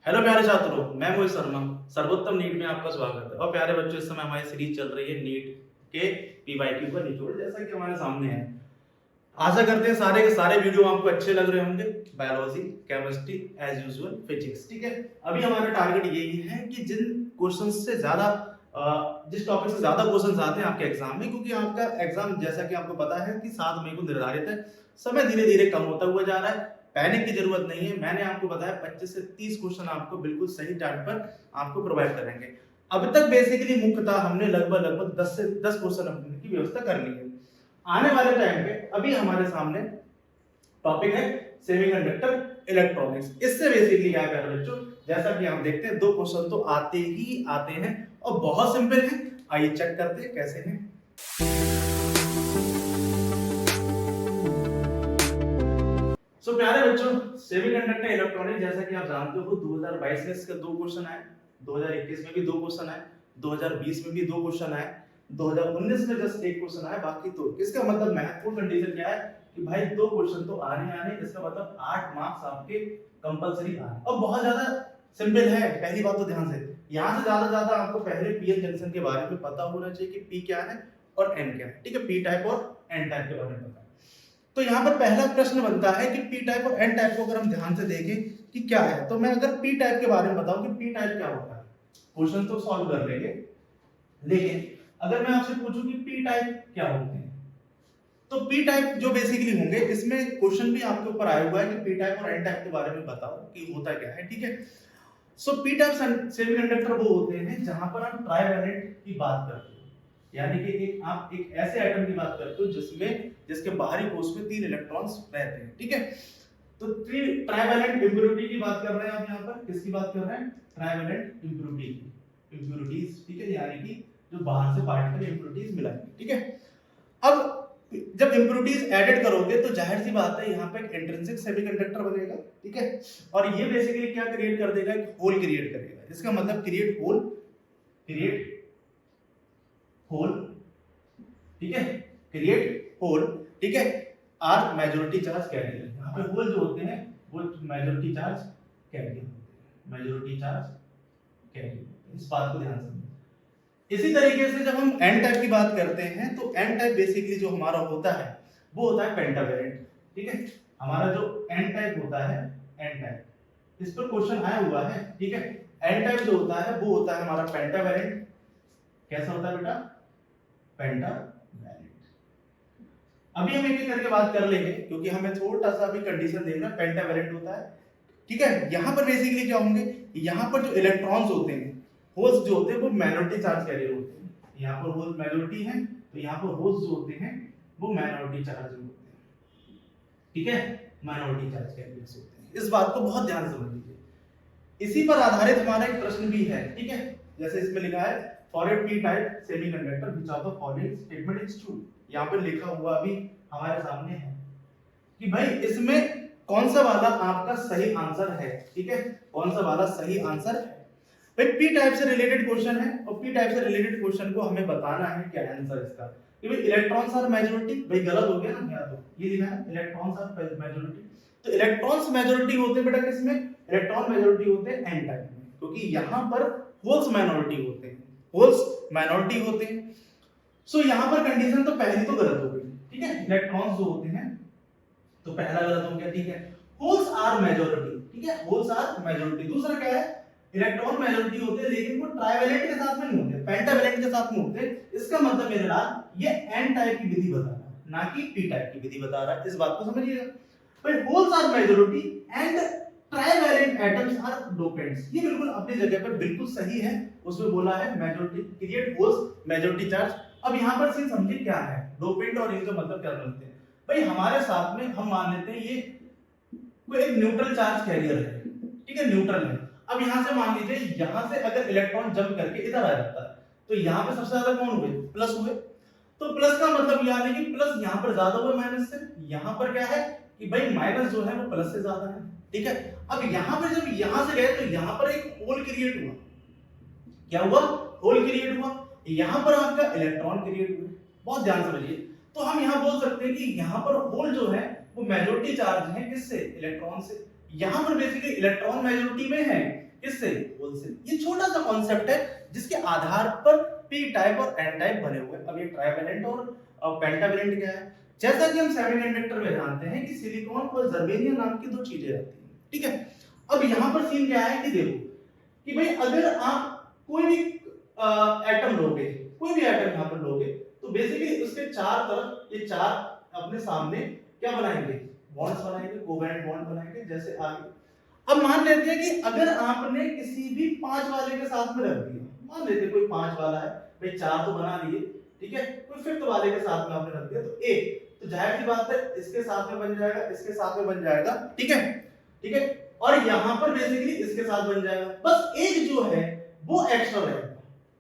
Hello प्यारे छात्रों, मैं मोहित शर्मा सर्वोत्तम नीट में आपका स्वागत है। और प्यारे बच्चों, इस समय हमारी सीरीज चल रही है नीट के पीवाईक्यू का निचोड़, जैसा कि हमारे सामने है। आशा करते हैं सारे के सारे वीडियो आपको अच्छे लग रहे होंगे। Biology, chemistry, as usual physics, ठीक है। अभी हमारा टारगेट यही है कि जिन क्वेश्चन से ज्यादा जिस टॉपिक से ज्यादा क्वेश्चन आते हैं आपके एग्जाम में, क्योंकि आपका एग्जाम जैसा कि आपको पता है कि 7 मई को निर्धारित है, समय धीरे धीरे कम होता हुआ जा रहा है। पैनिक की जरूरत नहीं है। मैंने आपको बताया 25 से 30 क्वेश्चन आपको बिल्कुल सही टाइम पर आपको प्रोवाइड करेंगे। अब तक बेसिकली मुख्यतः हमने लगभग 10 से 10 क्वेश्चन अपने की व्यवस्था कर ली है। आने वाले टाइम पे अभी हमारे सामने टॉपिक है सेमीकंडक्टर इलेक्ट्रॉनिक्स। इससे बेसिकली क्या है बच्चों, जैसा कि हम देखते हैं 2 क्वेश्चन तो आते ही आते हैं और बहुत सिंपल है। आइए चेक करते हैं कैसे हैं। सो प्यारे बच्चों, सेमीकंडक्टर इलेक्ट्रॉनिक जैसा कि आप जानते हो 2022 में इसके 2 क्वेश्चन आए, 2021 में भी 2 क्वेश्चन आए, 2020 में भी 2 क्वेश्चन आए, 2019 में जस्ट 1 क्वेश्चन आया, बाकी तो इसका मतलब महत्वपूर्ण कंडीशन क्या है कि भाई 2 क्वेश्चन तो आने, इसका मतलब 8 मार्क्स आपके कंपलसरी आने। और बहुत ज्यादा सिंपल है। पहली बात तो ध्यान से, यहां से ज्यादा आपको पहले पीएन जंक्शन के बारे में पता होना चाहिए कि पी क्या है और एन क्या है, ठीक है। पी टाइप और एन टाइप के बारे में पता है। तो यहाँ पर पहला प्रश्न बनता है कि पी टाइप और एन टाइप को अगर हम ध्यान से देखें कि क्या है, तो मैं अगर पी टाइप के बारे में बताऊं कि पी टाइप क्या होता है, क्वेश्चन तो सॉल्व कर लेंगे, लेकिन अगर मैं आपसे पूछूं कि पी टाइप क्या होते हैं, तो पी टाइप जो बेसिकली होंगे, इसमें क्वेश्चन भी आपके ऊपर आया हुआ है कि पी टाइप और एन टाइप के बारे में बताओ कि होता क्या है, ठीक है। सो पी टाइप सेमीकंडक्टर वो होते हैं जहां पर आप ट्राइवैलेंट की बात करते हो, यानी कि आप एक ऐसे एटम की बात करते हो जिसके बाहरी कोश में 3 इलेक्ट्रॉन्स रहते हैं, ठीक है। तो ट्राइवैलेंट इम्प्योरिटी की बात कर रहे हैं आप। यहाँ पर किसकी बात कर रहे हैं? ट्राइवैलेंट इम्प्योरिटीज, ठीक है, यानी कि जो बाहर से पार्टिकल इम्प्योरिटीज मिलाएंगे, ठीक है। अब जब इम्प्योरिटीज एडेड करोगे तो जाहिर सी बात है यहाँ पे एक इंट्रिंसिक सेमीकंडक्टर बनेगा, ठीक है। और ये बेसिकली क्या क्रिएट कर देगा? एक होल क्रिएट करेगा। इसका मतलब क्रिएट होल, ठीक है, क्रिएट होल, ठीक है। आर मेजॉरिटी चार्ज कैरियर, यहाँ पे होल जो होते हैं वो मेजॉरिटी चार्ज कैरियर होते हैं, मेजॉरिटी चार्ज कैरियर। इस बात को ध्यान से। इसी तरीके से जब हम एन टाइप की बात करते हैं तो एन टाइप बेसिकली जो हमारा होता है वो होता है पेंटावैलेंट, ठीक है। हमारा जो एन टाइप होता है, एन टाइप, इस पर क्वेश्चन आया हुआ है, ठीक है। एन टाइप जो होता है वो होता है हमारा पेंटावैलेंट। कैसा होता है बेटा? पेंटावैलेंट। अभी हम एक एक करके बात कर लेंगे क्योंकि हमें थोड़ा सा भी कंडीशन देखना। पेंटावैलेंट होता है, ठीक है। यहां पर बेसिकली क्या होंगे, यहां पर जो इलेक्ट्रॉन्स होते हैं, होल्स जो होते हैं वो माइनॉरिटी चार्ज कैरियर होते हैं। यहाँ पर होल्स मेजॉरिटी है तो यहाँ पर होल्स जो होते हैं वो माइनॉरिटी चार्ज होते हैं, ठीक है, माइनॉरिटी चार्ज कैरियर्स होते हैं। इस बात को बहुत ध्यान से समझ लीजिए। इसी पर आधारित हमारा एक प्रश्न भी है, ठीक है। जैसे इसमें लिखा है for A P type semiconductor which of the following statement is true. यहाँ पर लिखा हुआ अभी हमारे सामने है कि भाई इसमें कौन सा वाला आपका सही आंसर है, ठीक है, कौन सा वाला सही आंसर है। भाई पी टाइप से रिलेटेड क्वेश्चन है और पी टाइप से रिलेटेड क्वेश्चन को हमें बताना है क्या आंसर इसका। कि भाई इलेक्ट्रॉन्स आर मेजॉरिटी, भाई गलत हो गया ना, यहाँ तो ये लिखा है इलेक्ट्रॉन्स आर मेजॉरिटी। तो इलेक्ट्रॉन्स मेजॉरिटी होते हैं बेटा किसमें? इलेक्ट्रॉन मेजॉरिटी होते हैं एन टाइप में, क्योंकि यहाँ पर होल्स माइनॉरिटी होते हैं, होल्स माइनॉरिटी होते हैं। सो यहाँ पर कंडीशन तो पहली तो गलत हो गई, ठीक है। इलेक्ट्रॉन्स जो होते हैं तो पहला गलत हो गया, ठीक है। होल्स आर मेजॉरिटी, ठीक है, होल्स आर मेजॉरिटी। दूसरा क्या है? इलेक्ट्रॉन मेजॉरिटी होते हैं लेकिन वो ट्राइवैलेंट के साथ में नहीं होते, पेंटावैलेंट के साथ में होते। इसका मतलब मेरे लाल ये एन टाइप की विधि बता रहा है, ना कि पी टाइप की विधि बता रहा है। इस बात को समझिएगा। भाई holes are majority and trivalent atoms are dopants, ये बिल्कुल अपनी जगह पर बिल्कुल सही है। उसमें बोला है majority create holes majority charge. अब यहाँ पर सीन समझिए क्या है डोपेंट और इनका मतलब क्या समझते हैं। भाई हमारे साथ में हम मान लेते हैं ये कोई एक न्यूट्रल चार्ज कैरियर है, ठीक है, न्यूट्रल है। अब यहां से मान लीजिए यहां से अगर इलेक्ट्रॉन जंप करके इधर आ जाता है तो यहां पे सबसे ज्यादा कौन हुए? प्लस हुए। तो प्लस का मतलब यानी कि प्लस यहां पर ज्यादा हुआ माइनस से। यहां पर क्या है कि भाई माइनस जो है वो प्लस से ज्यादा है, ठीक है। अब यहां पर जब यहां से गए तो यहां पर एक होल क्रिएट हुआ। क्या हुआ? होल क्रिएट हुआ। यहां पर आपका इलेक्ट्रॉन क्रिएट हुआ। बहुत ध्यान से समझिए। तो हम यहां बोल सकते हैं कि यहां पर होल जो है वो मेजॉरिटी चार्ज है किससे? इलेक्ट्रॉन से। यहां पर बेसिकली इलेक्ट्रॉन मेजॉरिटी में है किससे? होल से। ये छोटा सा कॉन्सेप्ट है जिसके आधार पर पी टाइप और एन टाइप बने हुए। अब ये ट्राइवेलेंट और पेंटावेलेंट क्या है? जैसा कि हम सेमीकंडक्टर में जानते हैं कि सिलिकॉन और जर्मेनियम नाम की दो चीजें रहती हैं, ठीक है। अब यहाँ पर सीन क्या है कि देखो कि भाई अगर आप कोई भी एटम लोगे, कोई भी एटम यहाँ पर लोगे, तो बेसिकली उसके चार तरफ ये चार अपने सामने क्या बनाएंगे? बॉन्ड्स बनाएंगे, कोवेलेंट बॉन्ड बनाएंगे। जैसे आगे अब मान लेते हैं कि अगर आपने किसी भी 5 वाले के साथ में रख दिया, मान लेते हैं कोई 5 वाला है, भाई 4 तो बना लिए, ठीक है, कोई 5th वाले के साथ में आपने रख दिया तो एक, तो जाहिर सी बात है इसके साथ में बन जाएगा, इसके साथ में बन जाएगा, ठीक है, ठीक है, और यहां पर बेसिकली इसके साथ बन जाएगा। बस एक जो है वो एक्स्ट्रा रहेगा,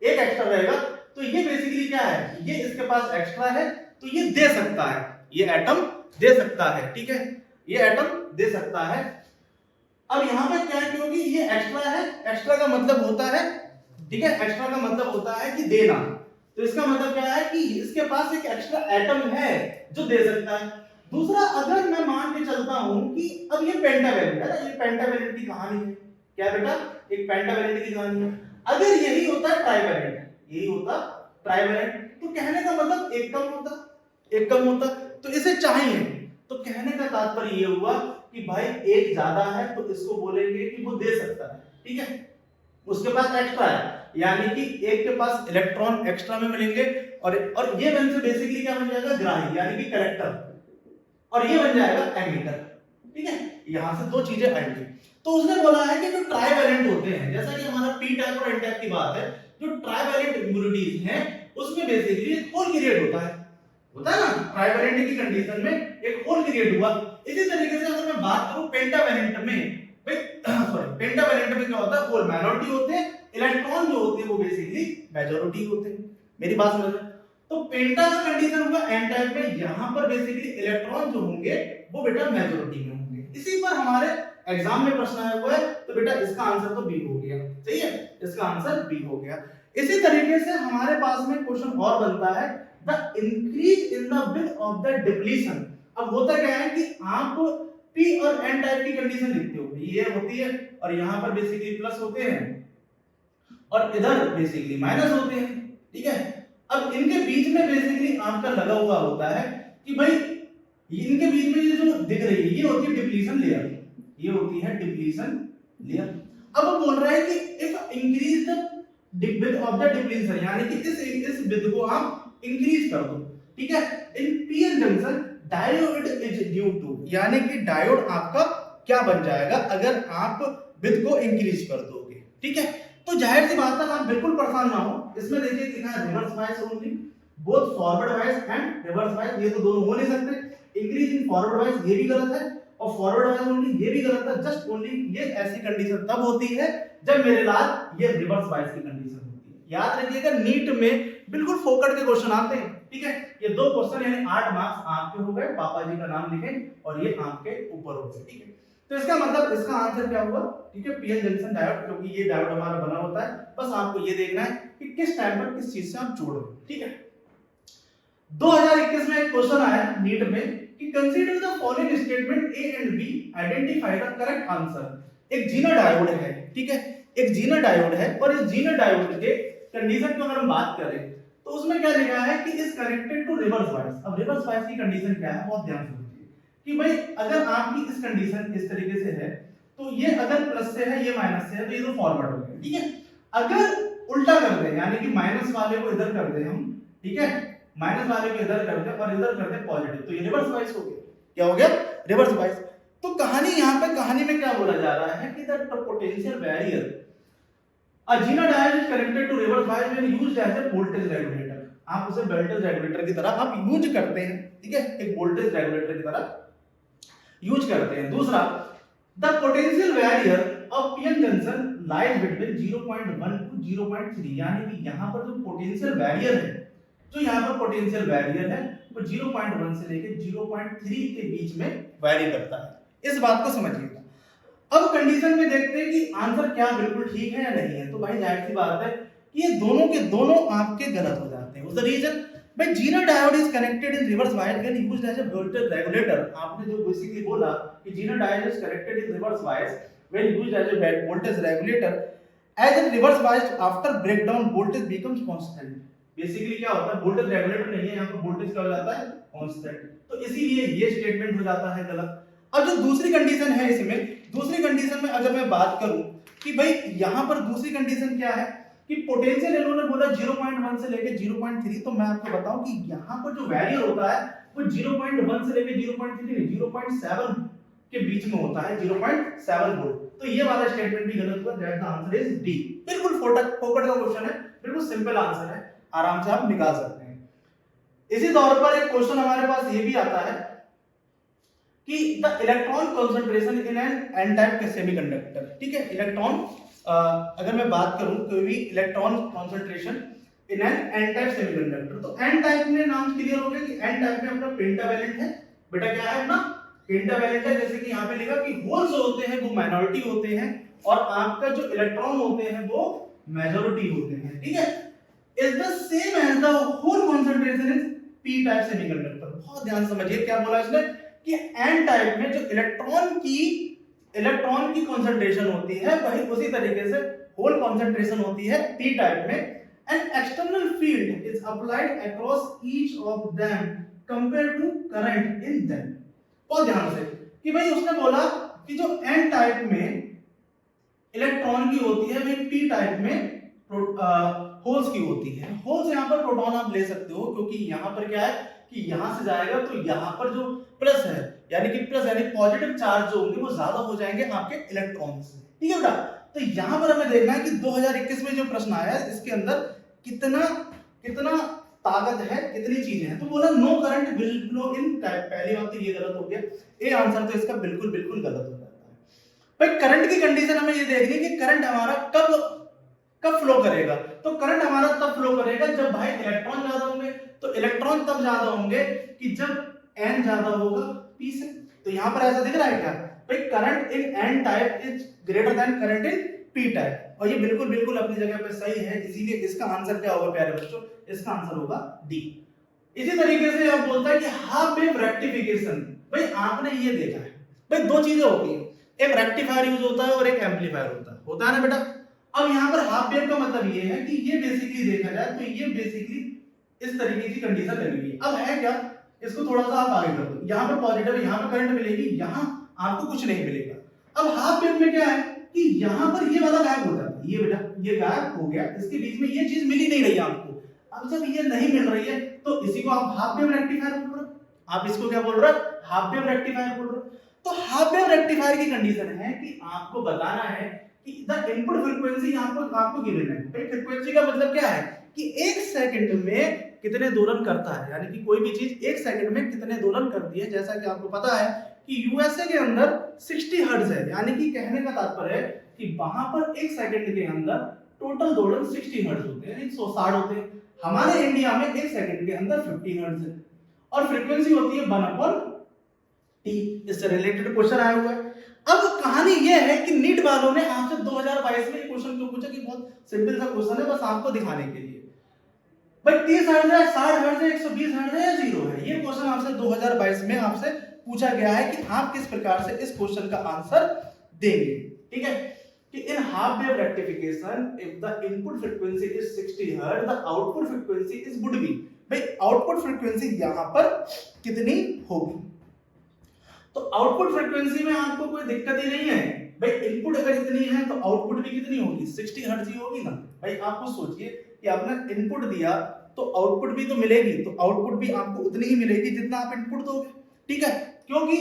एक एक्स्ट्रा रहेगा। तो ये बेसिकली क्या है? ये इसके पास एक्स्ट्रा है तो ये दे सकता है, ये एटम दे सकता है, ठीक है, ये एटम दे सकता है। अब यहां पे क्या है, क्योंकि ये एक्स्ट्रा है, एक्स्ट्रा का मतलब होता है, ठीक है, एक्स्ट्रा का मतलब होता है कि देना। तो इसका मतलब क्या है कि इसके पास एक एक्स्ट्रा एटम है जो दे सकता है। दूसरा, अगर मैं मान के चलता हूं कि अब ये पेंटावेलेंट है ना, ये पेंटावेलेंट की कहानी है, क्या बेटा? एक पेंटावेलेंट की कहानी है। अगर यही होता ट्राइवेलेंट, यही होता ट्राइवेलेंट, तो कहने का मतलब एक कम होता, एक कम होता, तो इसे चाहिए। तो कहने का तात्पर्य ये हुआ कि भाई एक ज्यादा है तो इसको बोलेंगे कि वो दे सकता है, ठीक है, उसके पास एक्स्ट्रा है, यानी कि एक के पास इलेक्ट्रॉन एक्स्ट्रा में मिलेंगे, और ये बन से बेसिकली क्या बन जाएगा? ग्राही, यानी कि कलेक्टर, और ये बन जाएगा एमिटर, ठीक है। यहां से दो चीजें आएंगी। तो उसने बोला है कि जो ट्राइवेलेंट होते हैं, जैसा कि हमारा पी टाइप और एन टाइप की बात है, जो ट्राइवेलेंट इम्प्योरिटीज हैं उसमें बेसिकली एक होल क्रिएट होता है ना, ट्राइवेलेंट की कंडीशन में एक होल क्रिएट हुआ। इसी तरीके से अगर मैं बात करूं पेंटावेलेंट में, सॉरी, पेंटावेलेंट में क्या होता है? होल माइनॉरिटी होते हैं, इलेक्ट्रॉन जो होते हैं वो बेसिकली मेजॉरिटी होते हैं। मेरी बात समझ रहे हैं? तो पेंटा का कंडीशन होगा एन टाइप में, यहां पर बेसिकली इलेक्ट्रॉन जो होंगे वो बेटा मेजॉरिटी में होंगे। इसी पर हमारे एग्जाम में प्रश्न आया हुआ है, तो बेटा इसका आंसर तो बी हो गया, सही है, इसका आंसर बी हो गया। इसी तरीके से हमारे पास में क्वेश्चन और बनता है, the increase in the width of the depletion. अब होता क्या है कि आप पी और एन टाइप की कंडीशन लिखते हो, ये होती है और यहां पर बेसिकली प्लस होते हैं और इधर बेसिकली माइनस होते हैं, ठीक है। अब इनके बीच में बेसिकली आपका लगा हुआ होता है कि भाई इनके बीच में ये जो दिख रही है ये होती है डिप्लीशन लेयर, ये होती है डिप्लीशन लेयर। अब वो बोल रहा है कि if increase the width of the depletion, यानी कि इस विड्थ को आप इंक्रीज कर दो, ठीक है, in PN junction diode is due to, यानी कि डायोड आपका क्या बन जाएगा अगर आप विड्थ को इंक्रीज कर दोगे, ठीक है। तो जाहिर सी बात है, आप बिल्कुल परेशान ना हो, इसमें देखिए लिखा है reverse bias only, both forward bias and reverse bias, ये तो दोनों हो नहीं सकते। इंक्रीज इन फॉरवर्ड बायस ये भी गलत है, और फॉरवर्ड बायस ओनली ये भी गलत है। जस्ट ओनली ये ऐसी कंडीशन तब होती है जब मेरे लाल ये रिवर्स बायस की कंडीशन होती है। याद रखिएगा, नीट में बिल्कुल फोकट के क्वेश्चन आते हैं, ठीक है। ये दो क्वेश्चन यानी 8 मार्क्स आपके हो गए, पापा जी का नाम लिखें और ये आपके ऊपर हो गए, ठीक है। तो इसका मतलब इसका आंसर क्या हुआ, ठीक है, पीएन जंक्शन डायोड, क्योंकि ये डायोड हमारा बना होता है। बस आपको ये देखना है कि किस टाइम पर किस चीज से आप जोड़ रहे हो, ठीक है। 2021 में एक क्वेश्चन आया नीट में कि consider the following statement A and B, identify the correct answer. एक जीना डायोड है, ठीक है, एक जीना डायोड है, और इस जीना डायोड के कंडीशन की अगर हम बात करें तो उसमें क्या लिखा है कि is connected to reverse bias. अब रिवर्स बायस की कंडीशन क्या है, बहुत ध्यान से कि भाई अगर आपकी इस कंडीशन इस तरीके से है तो ये अगर प्लस से है ये माइनस से है तो ये तो फॉरवर्ड हो गया, ठीक है। अगर उल्टा कर दे, यानी कि माइनस वाले को इधर कर दे हम, ठीक है, माइनस वाले को इधर कर दे और इधर कर दे पॉजिटिव, तो ये रिवर्स बायस हो गया। क्या हो गया? Reverse bias. तो कहानी यहाँ पे, कहानी में क्या बोला जा रहा है कि the potential barrier a Gina diode is connected to reverse bias when used as a voltage regulator। आप उसे वोल्टेज रेगुलेटर की तरह आप यूज करते हैं, ठीक है, एक वोल्टेज रेगुलेटर की तरह यूज करते हैं। दूसरा, the potential barrier of PN junction lies between 0.1 to 0.3, यानी कि यहां पर जो पोटेंशियल बैरियर है, जो यहां पर पोटेंशियल बैरियर है वो 0.1 से लेकर 0.3 के बीच में वैरी करता है। इस बात को समझिएगा। अब कंडीशन में देखते हैं कि आंसर क्या बिल्कुल ठीक है या नहीं है। तो भाई जाहिर सी बात है कि ये दोनों के दोनों आपके गलत हो जाते हैं। उस रीजन भाई Zener diode is connected in reverse bias when used as a voltage regulator. आपने जो बेसिकली बोला कि Zener diode is connected in reverse bias when used as a voltage regulator as a reverse biased after breakdown voltage becomes constant. Basically क्या होता है, voltage regulator नहीं है, यहाँ पर वोल्टेज क्या हो जाता है, कांस्टेंट, तो इसीलिए ये स्टेटमेंट हो जाता है गलत। अब जो दूसरी कंडीशन है इसमें, दूसरी कंडीशन में अगर मैं बात करूं कि भाई यहाँ पर दूसरी कंडीशन क्या है कि पोटेंशियल इन्होंने बोला 0.1 से लेके 0.3, तो मैं आपको बताऊं कि यहाँ पर जो वैल्यू होता है वो 0.1 से लेके 0.3 नहीं 0.7 के बीच में होता है, 0.7 वोल्ट। तो ये वाला स्टेटमेंट भी गलत हुआ, that the answer is D. बिल्कुल फोकट का क्वेश्चन है, बिल्कुल सिंपल आंसर है, आराम से आप निकाल सकते हैं। इसी तौर पर एक क्वेश्चन हमारे पास ये भी आता है कि the electron concentration in N N type के सेमीकंडक्टर, ठीक है, इलेक्ट्रॉन अगर मैं बात करूं कोई भी electron concentration in N N type semiconductor, तो एन टाइप में नाम क्लियर हो गया कि एन टाइप में अपना पेंटावैलेंट है, बेटा क्या है अपना पेंटावैलेंट है, जैसे कि यहाँ पे लिखा कि होल्स होते हैं वो माइनॉरिटी होते हैं और आपका जो इलेक्ट्रॉन होते हैं वो मेजॉरिटी होते हैं, ठीक है। Is the same as the hole concentration in P type semiconductor. बहुत ध्यान से समझिए क्या बोला इसने कि एन टाइप में जो इलेक्ट्रॉन की कंसंट्रेशन होती है वही उसी तरीके से होल कंसंट्रेशन होती है पी टाइप में, and external field is applied across each of them compare to current in them. बहुत ध्यान से कि भाई उसने बोला कि जो एन टाइप में इलेक्ट्रॉन की होती है वही पी टाइप में होल्स की होती है। होल्स यहाँ पर प्रोटॉन आप ले सकते हो क्योंकि यहाँ पर क्या है कि यहाँ से जाएगा तो यहाँ पर जो प्लस है यानी कि प्लस यानी पॉजिटिव चार्ज जो होंगे वो ज्यादा हो जाएंगे आपके इलेक्ट्रॉन से, ठीक है बेटा। तो यहाँ पर हमें देखना है कि 2021 में जो प्रश्न आया है इसके अंदर कितना ताकत है, कितनी चीजें हैं। तो बोला no current will flow in type, पहली बात तो ये गलत हो गया, ए आंसर तो इसका बिल्कुल गलत हो जाता है। भाई करंट की कंडीशन हमें ये देखनी है कि करंट हमारा कब फ्लो करेगा, तो करंट हमारा तब फ्लो करेगा जब भाई इलेक्ट्रॉन ज्यादा होंगे, तो इलेक्ट्रॉन तब ज्यादा होंगे कि जब एन ज्यादा होगा पी से। तो यहाँ पर ऐसा दिख रहा है क्या भाई, current in an type is greater than current in P type, और ये बिल्कुल अपनी जगह पे सही है, इसीलिए इसका आंसर क्या होगा प्यारे बच्चों, इसका आंसर होगा डी। इसी तरीके से आप बोलता है कि हाफ वेव रेक्टिफिकेशन, भाई आपने ये देखा है भाई दो चीजें होती है, एक रेक्टिफायर यूज होता है और एक एम्पलीफायर होता है ना बेटा। अब यहाँ पर हाफ वेव का मतलब ये है कि ये बेसिकली देखा जाए तो ये बेसिकली इस तरीके की कंडीशन लगी हुई है। अब है क्या, इसको थोड़ा सा आप आगे कर दो, यहाँ पे पॉजिटिव यहाँ पे करंट मिलेगी, यहाँ आपको कुछ नहीं मिलेगा। अब हाफ वेव में क्या है कि यहाँ पर ये वाला गायब हो जाता है, ये बेटा ये गायब हो गया, इसके बीच में ये चीज मिल ही नहीं रही आपको। अब जब ये नहीं मिल रही है तो इसी को आप हाफ वेव रेक्टिफायर बोल रहे हो, आप इसको क्या बोल रहे हो, हाफ वेव रेक्टिफायर बोल रहे हो। तो हाफ वेव रेक्टिफायर की कंडीशन है कि आपको बताना है कि द इनपुट फ्रीक्वेंसी आपको गिवन है। भाई फ्रीक्वेंसी का मतलब क्या है कि एक सेकंड में कितने दोलन करता है, यानी कि कोई भी चीज एक सेकंड में कितने दोलन करती है। जैसा कि आपको पता है कि यूएसए के अंदर 60 हर्ट्ज है, यानी कि कहने का तात्पर्य है कि वहां पर एक सेकंड के अंदर टोटल दोलन 60 हर्ट्ज होते हैं, 160 होते हैं। हमारे इंडिया में एक सेकंड के अंदर 50 हर्ट्ज है और फ्रीक्वेंसी होती है 1/t। इससे रिलेटेड क्वेश्चन आया हुआ है। अब कहानी ये है कि नीट वालों ने आपसे 2022 में क्वेश्चन क्यों पूछा कि बहुत सिंपल सा क्वेश्चन है, बस आपको दिखाने के लिए भाई 30 हर्ट्ज है, 60 हर्ट्ज है, 120 हर्ट्ज है या जीरो है। ये क्वेश्चन आपसे 2022 में आपसे पूछा गया है कि आप किस प्रकार से इस क्वेश्चन का आंसर देंगे, ठीक है। कि in half wave rectification if the input frequency is 60 hertz the output frequency is would be, भाई आउटपुट फ्रीक्वेंसी यहां पर कितनी होगी। तो आउटपुट फ्रीक्वेंसी में आपको कोई दिक्कत ही नहीं है भाई, इनपुट अगर इतनी है तो आउटपुट भी कितनी होगी, 60 हर्ट्ज ही होगी ना। भाई आपको सोचिए कि आपने इनपुट दिया तो आउटपुट भी तो मिलेगी, तो आउटपुट भी आपको उतनी ही मिलेगी जितना आप इनपुट दोगे, ठीक है। क्योंकि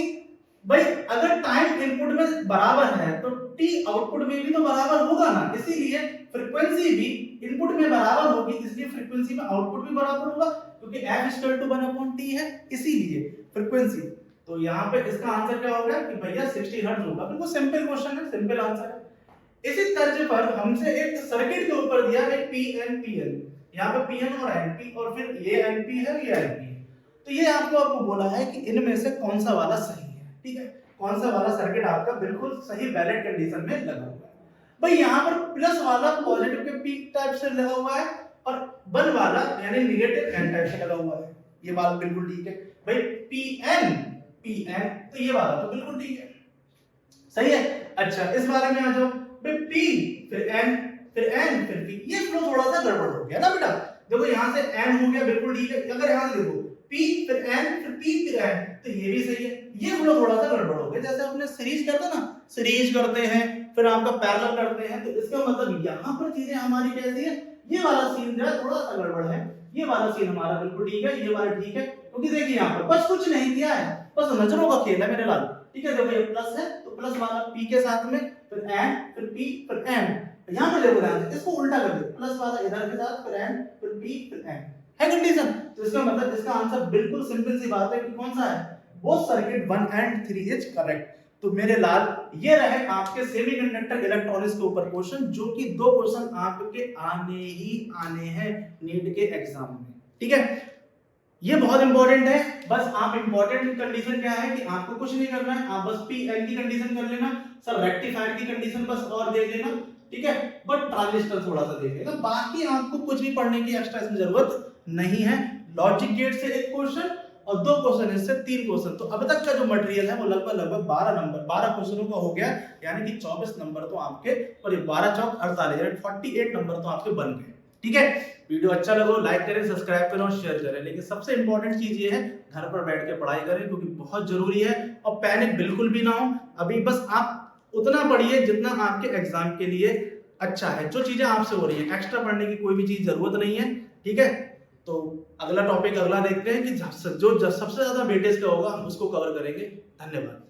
भाई अगर टाइम इनपुट में बराबर है तो टी आउटपुट में भी तो बराबर होगा ना, इसीलिए फ्रीक्वेंसी भी इनपुट में बराबर होगी, इसलिए फ्रीक्वेंसी में आउटपुट भी बराबर होगा क्योंकि f=1/t है, इसीलिए फ्रीक्वेंसी। तो यहाँ पे इसका आंसर क्या होगा कि भैया 60 हर्ट्ज होगा। बिल्कुल सिंपल क्वेश्चन है, सिंपल आंसर है। इसी तर्ज पर हमसे एक सर्किट के ऊपर दिया है PN, यहाँ पे PN और NP और फिर ये NP है ये NP है। तो ये आपको बोला है कि इनमें से कौन सा वाला सही है, ठीक है, कौन सा वाला सर्किट आपका बिल्कुल सही वैलिड कंडीशन में लगा हुआ है। भाई यहाँ पर प्लस वाला पॉजिटिव के पी टाइप से लगा हुआ है और 1 वाला यानी नेगेटिव एन टाइप से लगा हुआ है, ये बात बिल्कुल ठीक है। भाई PN तो ये वाला तो बिल्कुल ठीक है, सही है। अच्छा इस बारे में आ जाओ भाई, P फिर N फिर N फिर P, ये फ्लो थोड़ा सा गड़बड़ हो गया ना बेटा। देखो यहाँ से N हो गया बिल्कुल ठीक है, अगर यहाँ से देखो P फिर N फिर P फिर N, तो ये भी सही है, ये फ्लो थोड़ा सा गड़बड़ हो गया। जैसे अपने सीरीज करते ना, सीरीज करते हैं फिर आपका पैरेलल करते हैं, तो इसका मतलब यहाँ पर चीजें हमारी कैसी है, ये वाला सीन जो है थोड़ा सा गड़बड़ है, ये वाला सीन हमारा बिल्कुल ठीक है, ये वाला ठीक है, क्योंकि देखिए यहाँ पर बस कुछ नहीं किया है, बस नजरों का खेल है मेरे लाल। ठीक है, देखो ये प्लस है तो प्लस वाला P के साथ में फिर N फिर P फिर N, यहाँ पे देखो ध्यान से, इसको उल्टा कर दो, प्लस वाला इधर के साथ फिर N फिर P फिर N है कंडीशन। तो इसका मतलब इसका आंसर बिल्कुल सिंपल सी बात है कि कौन सा है, both circuit 1 and 3 is correct. तो मेरे लाल ये रहे आपके सेमीकंडक्टर इलेक्ट्रॉनिक्स के ऊपर क्वेश्चन, जो कि 2 क्वेश्चन आपके आने ही आने हैं नीट के एग्जाम में। ठीक है, ये बहुत इंपॉर्टेंट है। बस आप इंपॉर्टेंट कंडीशन क्या है कि आपको कुछ नहीं करना है, आप बस पी एल की कंडीशन कर लेना, सर रेक्टिफायर की कंडीशन बस और देख लेना, ठीक है, बट ट्रांजिस्टर थोड़ा सा देख लेना, बाकी आपको कुछ भी पढ़ने की एक्स्ट्रा इसमें जरूरत नहीं है। लॉजिक गेट से एक क्वेश्चन और 2 क्वेश्चन इससे 3 क्वेश्चन, तो अब तक का जो मटेरियल है वो लगभग 12 क्वेश्चनों का हो गया, यानी कि 24 नंबर तो आपके, और 12 चौक 48 यानी 48 नंबर तो आपके बन गए। ठीक है, वीडियो अच्छा लगा लाइक करें, सब्सक्राइब करें और शेयर करें, लेकिन सबसे इंपॉर्टेंट चीज ये है घर पर बैठ के पढ़ाई करें, क्योंकि बहुत जरूरी है, और पैनिक बिल्कुल भी ना हो। अभी बस आप उतना पढ़िए जितना आपके एग्जाम के लिए अच्छा है, जो चीजें आपसे हो रही है, एक्स्ट्रा पढ़ने की कोई भी चीज जरूरत नहीं है। ठीक है, तो अगला टॉपिक अगला देखते हैं कि जो सबसे ज्यादा वेटेज का होगा हम उसको कवर करेंगे। धन्यवाद।